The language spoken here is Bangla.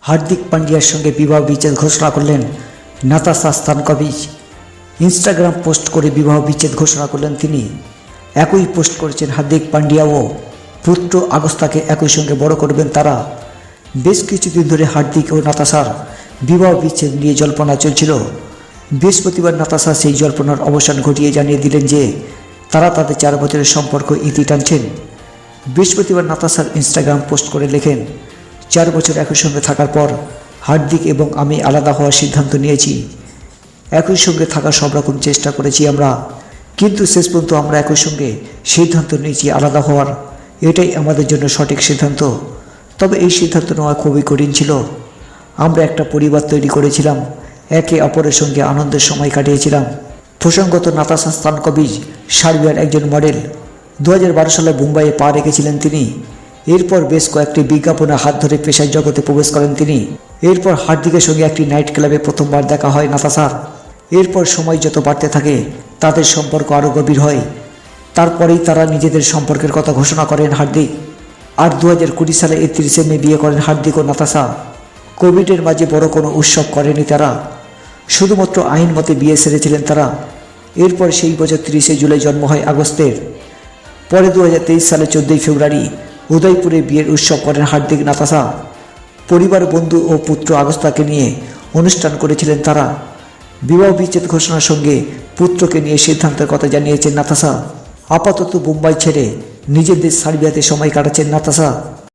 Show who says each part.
Speaker 1: হার্দিক পান্ডিয়ার সঙ্গে বিবাহ বিচ্ছেদ ঘোষণা করলেন নাতাশা স্তানকোভিচ। ইনস্টাগ্রাম পোস্ট করে বিবাহ বিচ্ছেদ ঘোষণা করলেন তিনি। একই পোস্ট করেছেন হার্দিক পান্ডিয়া ও পুত্র আগস্তাকে একই সঙ্গে বড় করবেন তারা। বেশ কিছুদিন ধরে হার্দিক ও নাতাশার বিবাহ বিচ্ছেদ নিয়ে জল্পনা চলছিল। বৃহস্পতিবার নাতাশা সেই জল্পনার অবসান ঘটিয়ে জানিয়ে দিলেন যে তারা তাদের 4 বছরের সম্পর্ক ইতি টানছেন। বৃহস্পতিবার নাতাশার ইনস্টাগ্রাম পোস্ট করে লেখেন, 4 বছর একই সঙ্গে থাকার পর হার্দিক এবং আমি আলাদা হওয়ার সিদ্ধান্ত নিয়েছি। একই সঙ্গে থাকার সব রকম চেষ্টা করেছি আমরা, কিন্তু শেষ পর্যন্ত আমরা একই সঙ্গে সিদ্ধান্ত নিয়েছি আলাদা হওয়ার। এটাই আমাদের জন্য সঠিক সিদ্ধান্ত। তবে এই সিদ্ধান্ত নেওয়া খুবই কঠিন ছিল। আমরা একটা পরিবার তৈরি করেছিলাম, একে অপরের সঙ্গে আনন্দের সময় কাটিয়েছিলাম। প্রসঙ্গত, নাতাশা স্তানকোভিচ সার্বিয়ার একজন মডেল। 2012 সালে মুম্বাইয়ে পা রেখেছিলেন তিনি। এরপর বেশ কয়েকটি বিজ্ঞাপনে হাত ধরে পেশার জগতে প্রবেশ করেন তিনি। এরপর হার্দিকের সঙ্গে একটি নাইট ক্লাবে প্রথমবার দেখা হয় নাতাশার। এরপর সময় যত বাড়তে থাকে তাদের সম্পর্ক আরও গভীর হয়। তারপরেই তারা নিজেদের সম্পর্কের কথা ঘোষণা করেন হার্দিক। আর 2020 সালে 31 মে বিয়ে করেন হার্দিক ও নাতাশা। কোভিডের মাঝে বড় কোনো উৎসব করেনি তারা, শুধুমাত্র আইন মতে বিয়ে সেরেছিলেন তারা। এরপর সেই বছর 30 জুলাই জন্ম হয় আগস্তের। পরে 2023 সালে 14 ফেব্রুয়ারি উদয়পুরে বিয়ের উৎসব করেন হার্দিক নাতাশা। পরিবার, বন্ধু ও পুত্র আগস্তাকে নিয়ে অনুষ্ঠান করেছিলেন তারা। বিবাহ বিচ্ছেদ ঘোষণার সঙ্গে পুত্রকে নিয়ে সিদ্ধান্তের কথা জানিয়েছেন নাতাশা। আপাতত মুম্বাই ছেড়ে নিজের দেশ সার্বিয়াতে সময় কাটাচ্ছেন নাতাশা।